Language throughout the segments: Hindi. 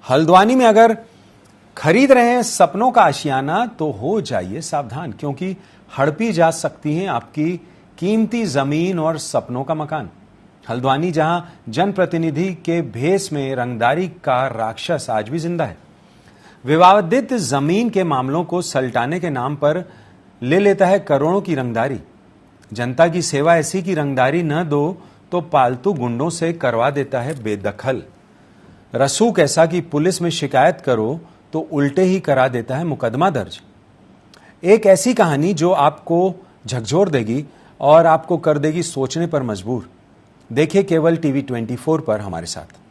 हल्द्वानी में अगर खरीद रहे हैं सपनों का आशियाना तो हो जाइए सावधान, क्योंकि हड़पी जा सकती हैं आपकी कीमती जमीन और सपनों का मकान। हल्द्वानी जहां जनप्रतिनिधि के भेष में रंगदारी का राक्षस आज भी जिंदा है, विवादित जमीन के मामलों को सलटाने के नाम पर ले लेता है करोड़ों की रंगदारी। जनता की सेवा ऐसी की रंगदारी न दो तो पालतू गुंडों से करवा देता है बेदखल। रसूख ऐसा कि पुलिस में शिकायत करो तो उल्टे ही करा देता है मुकदमा दर्ज। एक ऐसी कहानी जो आपको झकझोर देगी और आपको कर देगी सोचने पर मजबूर। देखिए केवल टीवी 24 पर हमारे साथ।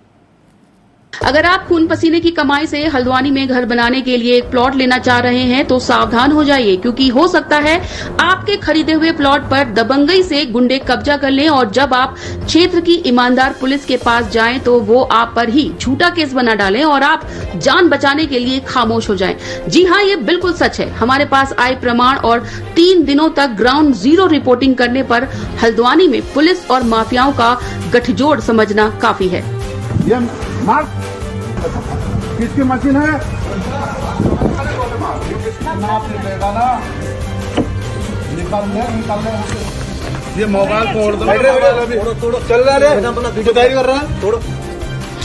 अगर आप खून पसीने की कमाई से हल्द्वानी में घर बनाने के लिए एक प्लॉट लेना चाह रहे हैं तो सावधान हो जाइए, क्योंकि हो सकता है आपके खरीदे हुए प्लॉट पर दबंगई से गुंडे कब्जा कर लें और जब आप क्षेत्र की ईमानदार पुलिस के पास जाएं तो वो आप पर ही झूठा केस बना डालें और आप जान बचाने के लिए खामोश हो जाएं। जी हाँ, ये बिल्कुल सच है। हमारे पास आए प्रमाण और 3 दिनों तक ग्राउंड जीरो रिपोर्टिंग करने पर हल्द्वानी में पुलिस और माफियाओं का गठजोड़ समझना काफी है। ये मार किसकी मशीन है? निकाल ये मोबाइल तोड़ दो। चल रहा है कर रहा है तोड़ो।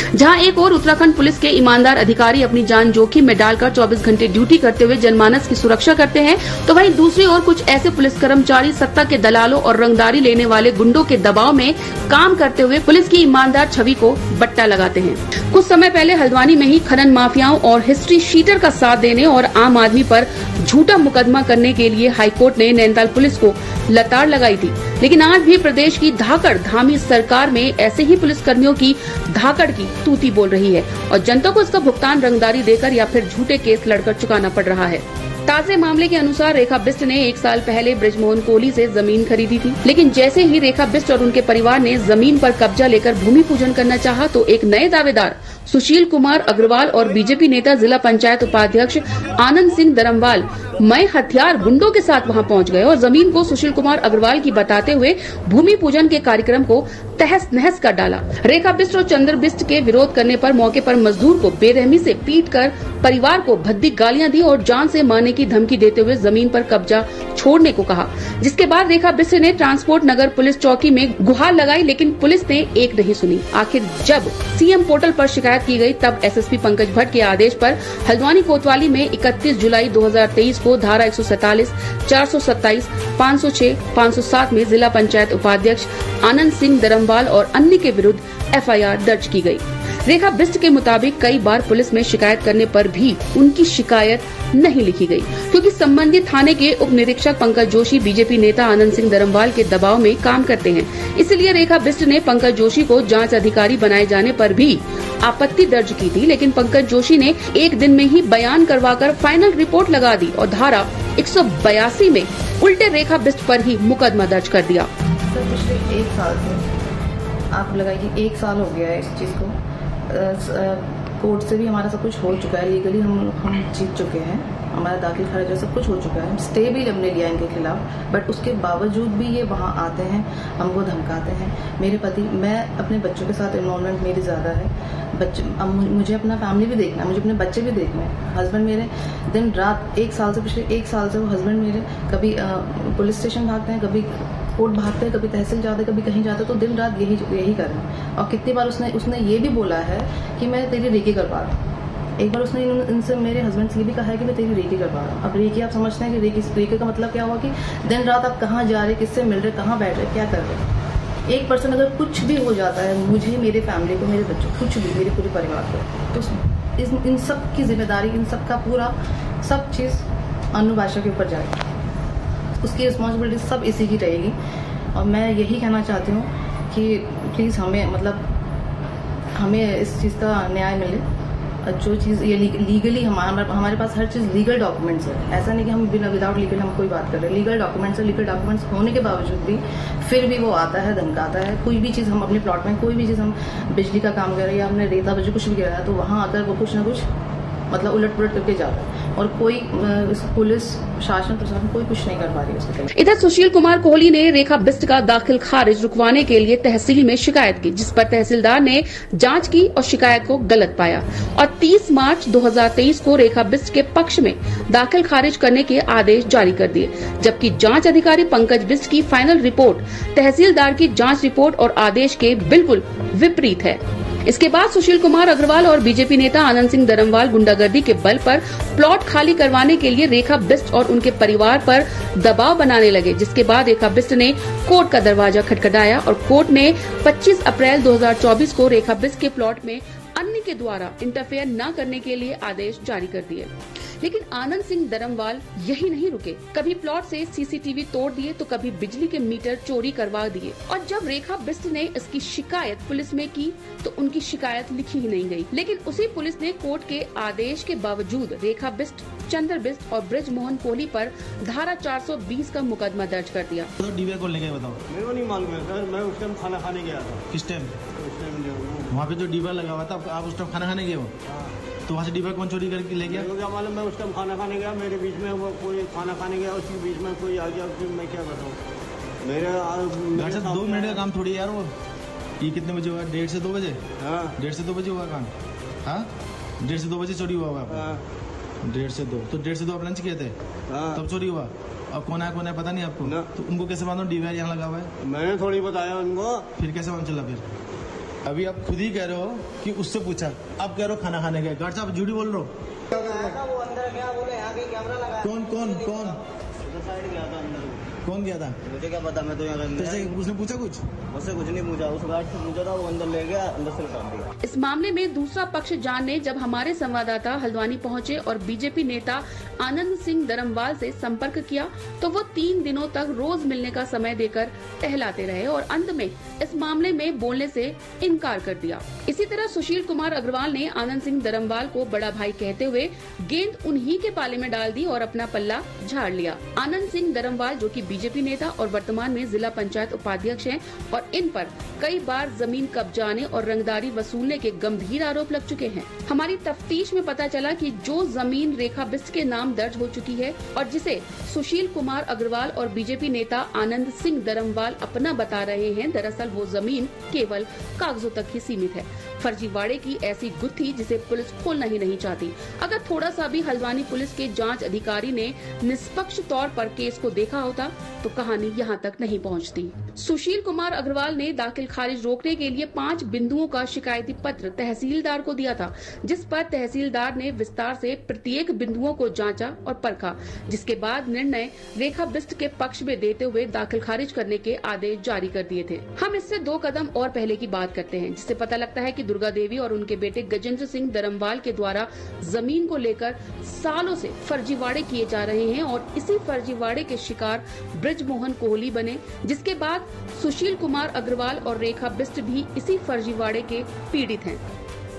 जहां एक और उत्तराखंड पुलिस के ईमानदार अधिकारी अपनी जान जोखिम में डालकर 24 घंटे ड्यूटी करते हुए जनमानस की सुरक्षा करते हैं, तो वहीं दूसरी ओर कुछ ऐसे पुलिस कर्मचारी सत्ता के दलालों और रंगदारी लेने वाले गुंडों के दबाव में काम करते हुए पुलिस की ईमानदार छवि को बट्टा लगाते हैं। कुछ समय पहले हल्द्वानी में ही खनन माफियाओं और हिस्ट्री शीटर का साथ देने और आम आदमी पर झूठा मुकदमा करने के लिए हाईकोर्ट ने नैनीताल पुलिस को लताड़ लगाई थी, लेकिन आज भी प्रदेश की धाकड़ धामी सरकार में ऐसे ही पुलिसकर्मियों की धाकड़ की तूती बोल रही है और जनता को इसका भुगतान रंगदारी देकर या फिर झूठे केस लड़कर चुकाना पड़ रहा है। ताजे मामले के अनुसार रेखा बिष्ट ने 1 साल पहले ब्रिजमोहन कोहली से जमीन खरीदी थी, लेकिन जैसे ही रेखा बिष्ट और उनके परिवार ने जमीन पर कब्जा लेकर भूमि पूजन करना चाहा तो एक नए दावेदार सुशील कुमार अग्रवाल और बीजेपी नेता जिला पंचायत उपाध्यक्ष आनंद सिंह दरमवाल मय हथियार गुंडों के साथ वहां पहुंच गए और जमीन को सुशील कुमार अग्रवाल की बताते हुए भूमि पूजन के कार्यक्रम को तहस नहस कर डाला। रेखा बिष्ट और चंद्र बिष्ट के विरोध करने पर मौके पर मजदूर को बेरहमी से पीटकर परिवार को भद्दी गालियां दी और जान से मारने की धमकी देते हुए जमीन पर कब्जा छोड़ने को कहा, जिसके बाद रेखा बिष्ट ने ट्रांसपोर्ट नगर पुलिस चौकी में गुहार लगाई, लेकिन पुलिस ने एक नहीं सुनी। आखिर जब सीएम पोर्टल पर शिकायत की गई तब एसएसपी पंकज भट्ट के आदेश पर हल्द्वानी कोतवाली में 31 जुलाई 2023 को धारा 147, 427, 506, 507 में जिला पंचायत उपाध्यक्ष आनंद सिंह दरमवाल और अन्य के विरुद्ध एफआईआर दर्ज की गई। रेखा बिष्ट के मुताबिक कई बार पुलिस में शिकायत करने पर भी उनकी शिकायत नहीं लिखी गई, क्योंकि संबंधित थाने के उप निरीक्षक पंकज जोशी बीजेपी नेता आनंद सिंह दरमवाल के दबाव में काम करते हैं। इसलिए रेखा बिष्ट ने पंकज जोशी को जांच अधिकारी बनाए जाने पर भी आपत्ति दर्ज की थी, लेकिन पंकज जोशी ने 1 दिन में ही बयान करवाकर फाइनल रिपोर्ट लगा दी और धारा 182 में उल्टे रेखा बिष्ट पर ही मुकदमा दर्ज कर दिया। पिछले 1 साल से आप लगाइए 1 साल हो गया है इस चीज को। कोर्ट से भी हमारा सब कुछ हो चुका है, लीगली हम जीत चुके हैं, हमारा दाखिल खारिज सब कुछ हो चुका है, स्टे भी हमने लिया इनके खिलाफ, बट उसके बावजूद भी ये वहाँ आते हैं, हमको धमकाते हैं। मेरे पति, मैं अपने बच्चों के साथ इन्वॉल्वमेंट मेरी ज़्यादा है, बच्चे, अब मुझे अपना फैमिली भी देखना है, मुझे अपने बच्चे भी देखने हैं। हस्बैंड मेरे दिन रात 1 साल से, पिछले 1 साल से वो हस्बैंड मेरे कभी पुलिस स्टेशन भागते हैं, कभी कोर्ट भागते हैं, कभी तहसील जाते हैं, कभी कहीं जाते हैं, तो दिन रात यही कर रहे हैं। और कितनी बार उसने ये भी बोला है कि मैं तेरी रेकी करवा रहा हूँ। एक बार उसने इनसे, मेरे हस्बैंड से ये भी कहा है कि मैं तेरी रेकी करवा रहा हूँ। अब रेकी आप समझते हैं कि रेकी का मतलब क्या हुआ कि दिन रात आप कहाँ जा रहे, किससे मिल रहे, कहाँ बैठ रहे, क्या कर रहे। 1% अगर कुछ भी हो जाता है मुझे, मेरे फैमिली को, मेरे बच्चों, कुछ भी, मेरे पूरे परिवार को, तो इन सब की जिम्मेदारी, इन सब का पूरा सब चीज़ अनु भाषा के ऊपर जाएगी, उसकी रिस्पॉन्सिबिलिटी सब इसी की रहेगी। और मैं यही कहना चाहती हूँ कि प्लीज़ हमें इस चीज़ का न्याय मिले। जो चीज़ ये लीगली हमारे पास हर चीज़ लीगल डॉक्यूमेंट्स है, ऐसा नहीं कि हम बिना विदाउट लीगल हम कोई बात कर रहे हैं। लीगल डॉक्यूमेंट्स है, लीगल डॉक्यूमेंट्स होने के बावजूद भी फिर भी वो आता है, धमकाता है। कोई भी चीज़ हम अपने प्लॉट में, कोई भी चीज़ हम बिजली का काम कर रहे हैं या हमने रेता बजे कुछ भी गिराया, तो वहाँ आकर वो कुछ ना कुछ मतलब उलट पुलट करके जा रहा है और कोई पुलिस शासन प्रशासन कोई कुछ नहीं कर पा रही है उसके। इधर सुशील कुमार कोहली ने रेखा बिस्ट का दाखिल खारिज रुकवाने के लिए तहसील में शिकायत की, जिस पर तहसीलदार ने जांच की और शिकायत को गलत पाया और 30 मार्च 2023 को रेखा बिस्ट के पक्ष में दाखिल खारिज करने के आदेश जारी कर दिए, जबकि जांच अधिकारी पंकज बिस्ट की फाइनल रिपोर्ट तहसीलदार की जांच रिपोर्ट और आदेश के बिल्कुल विपरीत है। इसके बाद सुशील कुमार अग्रवाल और बीजेपी नेता आनंद सिंह दरमवाल गुंडागर्दी के बल पर प्लॉट खाली करवाने के लिए रेखा बिस्ट और उनके परिवार पर दबाव बनाने लगे, जिसके बाद रेखा बिस्ट ने कोर्ट का दरवाजा खटखटाया और कोर्ट ने 25 अप्रैल 2024 को रेखा बिस्ट के प्लॉट में अन्य के द्वारा इंटरफेयर न करने के लिए आदेश जारी कर दिए। लेकिन आनंद सिंह दरमवाल यही नहीं रुके, कभी प्लॉट से सीसीटीवी तोड़ दिए तो कभी बिजली के मीटर चोरी करवा दिए और जब रेखा बिस्ट ने इसकी शिकायत पुलिस में की तो उनकी शिकायत लिखी ही नहीं गई। लेकिन उसी पुलिस ने कोर्ट के आदेश के बावजूद रेखा बिस्ट, चंद्र बिस्ट और ब्रिज मोहन कोहली पर धारा 420 का मुकदमा दर्ज कर दिया। तो डीवीआर कौन लेके बताओ? मेरे को नहीं मालूम है सर, मैं उस टाइम खाना खाने गया था। किस टाइम? उस टाइम वहाँ पे जो डीवीआर लगा हुआ था, आप उस टाइम खाना खाने गए हो? तो वहाँ से डीवीआर कौन चोरी करके ले गया? मेरे को क्या मालूम, मैं उस टाइम खाना खाने गया, मेरे बीच में वो कोई खाना खाने गया, उसके बीच में कोई आ गया, फिर मैं क्या बताऊँ। मेरे घर से 2 मिनट का काम थोड़ी यार वो। ये कितने बजे हुआ? 1:30 से 2 बजे? हाँ 1:30 से 2 बजे हुआ काम? हाँ 1:30 से 2 बजे चोरी हुआ आपका? 1:30 से 2, तो 1:30 से 2 आप लंच किए थे तब चोरी हुआ? अब कौन है पता नहीं आपको? तो उनको कैसे मालूम डीवीआर यहाँ लगा हुआ है? मैंने थोड़ी बताया उनको। फिर कैसे मालूम चला? फिर अभी आप खुद ही कह रहे हो कि उससे पूछा, आप कह रहे हो खाना खाने गए, घर से आप झूठी बोल रहे हो। वो अंदर गया, बोले यहाँ कहीं कैमरा लगा। कौन साइड गया था अंदर। कौन गया था? मुझे क्या पता, मैं तो यहाँ उसने पूछा कुछ? मुझसे कुछ नहीं पूछा, उस गार्ड से पूछा था, वो अंदर ले गया, अंदर से निकाल दिया। इस मामले में दूसरा पक्ष जानने जब हमारे संवाददाता हल्द्वानी पहुंचे और बीजेपी नेता आनंद सिंह दरमवाल से संपर्क किया तो वो 3 दिनों तक रोज मिलने का समय देकर टहलाते रहे और अंत में इस मामले में बोलने से इनकार कर दिया। इसी तरह सुशील कुमार अग्रवाल ने आनंद सिंह दरमवाल को बड़ा भाई कहते हुए गेंद उन्हीं के पाले में डाल दी और अपना पल्ला झाड़ लिया। आनंद सिंह दरमवाल जो कि बीजेपी नेता और वर्तमान में जिला पंचायत उपाध्यक्ष हैं और इन पर कई बार जमीन कब्जाने और रंगदारी वसूलने के गंभीर आरोप लग चुके हैं। हमारी तफ्तीश में पता चला कि जो जमीन रेखा बिस्ट के नाम दर्ज हो चुकी है और जिसे सुशील कुमार अग्रवाल और बीजेपी नेता आनंद सिंह दरमवाल अपना बता रहे हैं, दरअसल वो जमीन केवल कागजों तक ही सीमित है। फर्जीवाड़े की ऐसी गुत्थी जिसे पुलिस खोलना ही नहीं चाहती। अगर थोड़ा सा भी हल्द्वानी पुलिस के जांच अधिकारी ने निष्पक्ष तौर पर केस को देखा होता तो कहानी यहाँ तक नहीं पहुँचती। सुशील कुमार अग्रवाल ने दाखिल खारिज रोकने के लिए 5 बिंदुओं का शिकायती पत्र तहसीलदार को दिया था, जिस पर तहसीलदार ने विस्तार से प्रत्येक बिंदुओं को जांचा और परखा, जिसके बाद निर्णय रेखा बिस्ट के पक्ष में देते हुए दाखिल खारिज करने के आदेश जारी कर दिए थे। हम इससे 2 कदम और पहले की बात करते हैं, जिससे पता लगता है कि दुर्गा देवी और उनके बेटे गजेंद्र सिंह दरमवाल के द्वारा जमीन को लेकर सालों से फर्जीवाड़े किए जा रहे हैं और इसी फर्जीवाड़े के शिकार ब्रिज मोहन कोहली बने, जिसके बाद सुशील कुमार अग्रवाल और रेखा बिस्ट भी इसी फर्जीवाड़े के पीड़ित हैं।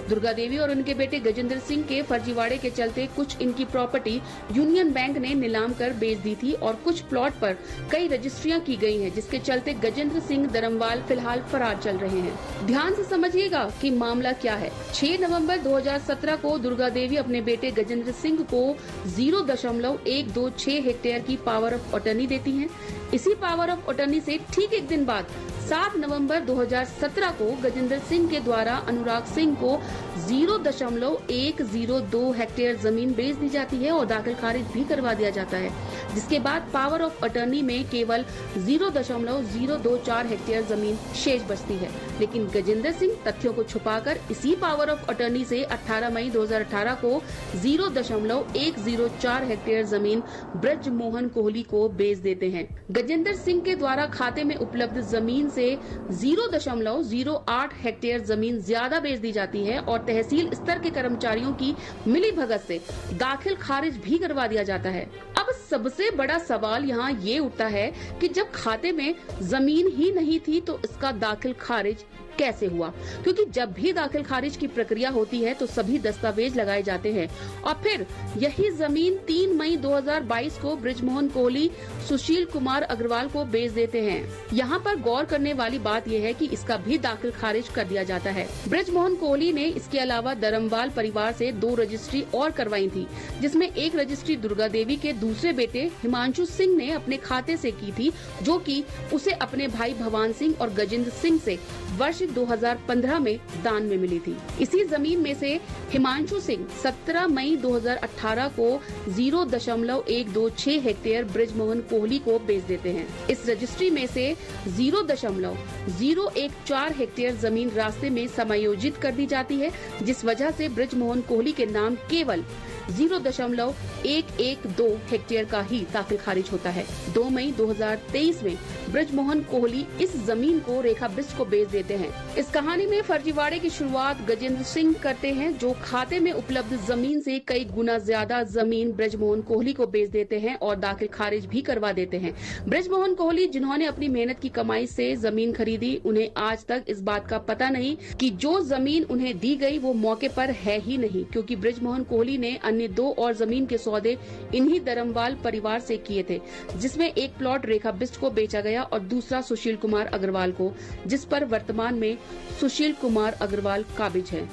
दुर्गा देवी और उनके बेटे गजेंद्र सिंह के फर्जीवाड़े के चलते कुछ इनकी प्रॉपर्टी यूनियन बैंक ने नीलाम कर बेच दी थी और कुछ प्लॉट पर कई रजिस्ट्रियां की गई हैं, जिसके चलते गजेंद्र सिंह दरमवाल फिलहाल फरार चल रहे हैं। ध्यान से समझिएगा कि मामला क्या है। 6 नवंबर 2017 को दुर्गा देवी अपने बेटे गजेंद्र सिंह को 0.126 हेक्टेयर की पावर ऑफ अटर्नी देती हैं। इसी पावर ऑफ अटर्नी से ठीक एक दिन बाद 7 नवंबर 2017 को गजेंद्र सिंह के द्वारा अनुराग सिंह को 0.102 हेक्टेयर जमीन बेच दी जाती है और दाखिल खारिज भी करवा दिया जाता है, जिसके बाद पावर ऑफ अटर्नी में केवल 0.024 हेक्टेयर जमीन शेष बचती है। लेकिन गजेंद्र सिंह तथ्यों को छुपाकर इसी पावर ऑफ अटर्नी से 18 मई 2018 को 0.104 हेक्टेयर जमीन ब्रज मोहन कोहली को बेच देते हैं। गजेंद्र सिंह के द्वारा खाते में उपलब्ध जमीन से 0.08 हेक्टेयर जमीन ज्यादा बेच दी जाती है और तहसील स्तर के कर्मचारियों की मिली भगत से दाखिल खारिज भी करवा दिया जाता है। अब सबसे बड़ा सवाल यहाँ ये उठता है कि जब खाते में जमीन ही नहीं थी तो इसका दाखिल खारिज कैसे हुआ, क्योंकि जब भी दाखिल खारिज की प्रक्रिया होती है तो सभी दस्तावेज लगाए जाते हैं और फिर यही जमीन 3 मई 2022 को बृजमोहन कोहली सुशील कुमार अग्रवाल को बेच देते हैं। यहाँ पर गौर करने वाली बात यह है कि इसका भी दाखिल खारिज कर दिया जाता है। बृजमोहन कोहली ने इसके अलावा धर्मवाल परिवार से 2 रजिस्ट्री और करवाई थी, जिसमें एक रजिस्ट्री दुर्गा देवी के दूसरे बेटे हिमांशु सिंह ने अपने खाते से की थी, जो कि उसे अपने भाई भवान सिंह और गजेंद्र सिंह से वर्ष 2015 में दान में मिली थी। इसी जमीन में से हिमांशु सिंह 17 मई 2018 को 0.126 हेक्टेयर बृजमोहन कोहली को बेच देते हैं। इस रजिस्ट्री में से 0.014 हेक्टेयर जमीन रास्ते में समायोजित कर दी जाती है, जिस वजह से बृजमोहन कोहली के नाम केवल 0.112 हेक्टेयर का ही दाखिल खारिज होता है। 2 मई 2023 में बृजमोहन कोहली इस जमीन को रेखा बिष्ट को बेच देते हैं। इस कहानी में फर्जीवाड़े की शुरुआत गजेंद्र सिंह करते हैं, जो खाते में उपलब्ध जमीन से कई गुना ज्यादा जमीन बृजमोहन कोहली को बेच देते हैं और दाखिल खारिज भी करवा देते हैं। बृजमोहन कोहली, जिन्होंने अपनी मेहनत की कमाई से जमीन खरीदी, उन्हें आज तक इस बात का पता नहीं कि जो जमीन उन्हें दी गई वो मौके पर है ही नहीं, क्योंकि बृजमोहन कोहली ने अन्य 2 और जमीन के सौदे इन्हीं धर्मवाल परिवार से किए थे, जिसमें एक प्लॉट रेखा बिष्ट को बेचा गया और दूसरा सुशील कुमार अग्रवाल को, जिस पर वर्तमान में सुशील कुमार अग्रवाल काबिज है।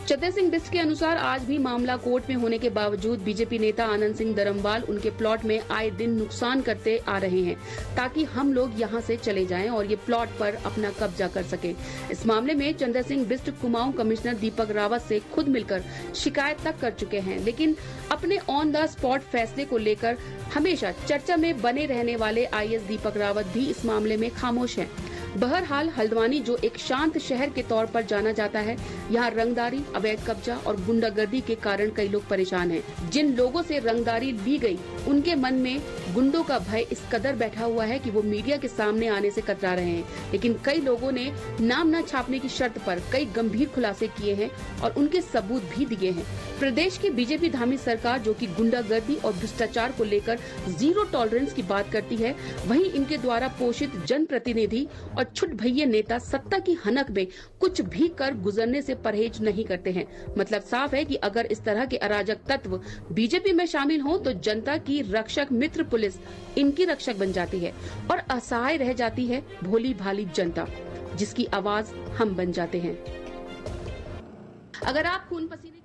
चंद्र सिंह बिष्ट के अनुसार आज भी मामला कोर्ट में होने के बावजूद बीजेपी नेता आनंद सिंह धर्मवाल उनके प्लॉट में आए दिन नुकसान करते आ रहे हैं, ताकि हम लोग यहां से चले जाएं और ये प्लॉट पर अपना कब्जा कर सकें। इस मामले में चंद्र सिंह बिष्ट कुमाऊं कमिश्नर दीपक रावत से खुद मिलकर शिकायत तक कर चुके हैं, लेकिन अपने ऑन द स्पॉट फैसले को लेकर हमेशा चर्चा में बने रहने वाले आईएएस दीपक रावत भी इस मामले में खामोश हैं। बहरहाल हल्द्वानी, जो एक शांत शहर के तौर पर जाना जाता है, यहाँ रंगदारी, अवैध कब्जा और गुंडागर्दी के कारण कई लोग परेशान हैं। जिन लोगों से रंगदारी ली गई, उनके मन में गुंडों का भय इस कदर बैठा हुआ है कि वो मीडिया के सामने आने से कतरा रहे हैं। लेकिन कई लोगों ने नाम न छापने की शर्त पर कई गंभीर खुलासे किए हैं और उनके सबूत भी दिए हैं। प्रदेश की बीजेपी धामी सरकार, जो कि गुंडागर्दी और भ्रष्टाचार को लेकर 0 टॉलरेंस की बात करती है, वहीं इनके द्वारा पोषित जनप्रतिनिधि और छुट भैये नेता सत्ता की हनक में कुछ भी कर गुजरने से परहेज नहीं करते हैं। मतलब साफ है कि अगर इस तरह के अराजक तत्व बीजेपी में शामिल हों तो जनता की रक्षक मित्र पुलिस इनकी रक्षक बन जाती है और असहाय रह जाती है भोली भाली जनता, जिसकी आवाज हम बन जाते हैं। अगर आप खून पसीने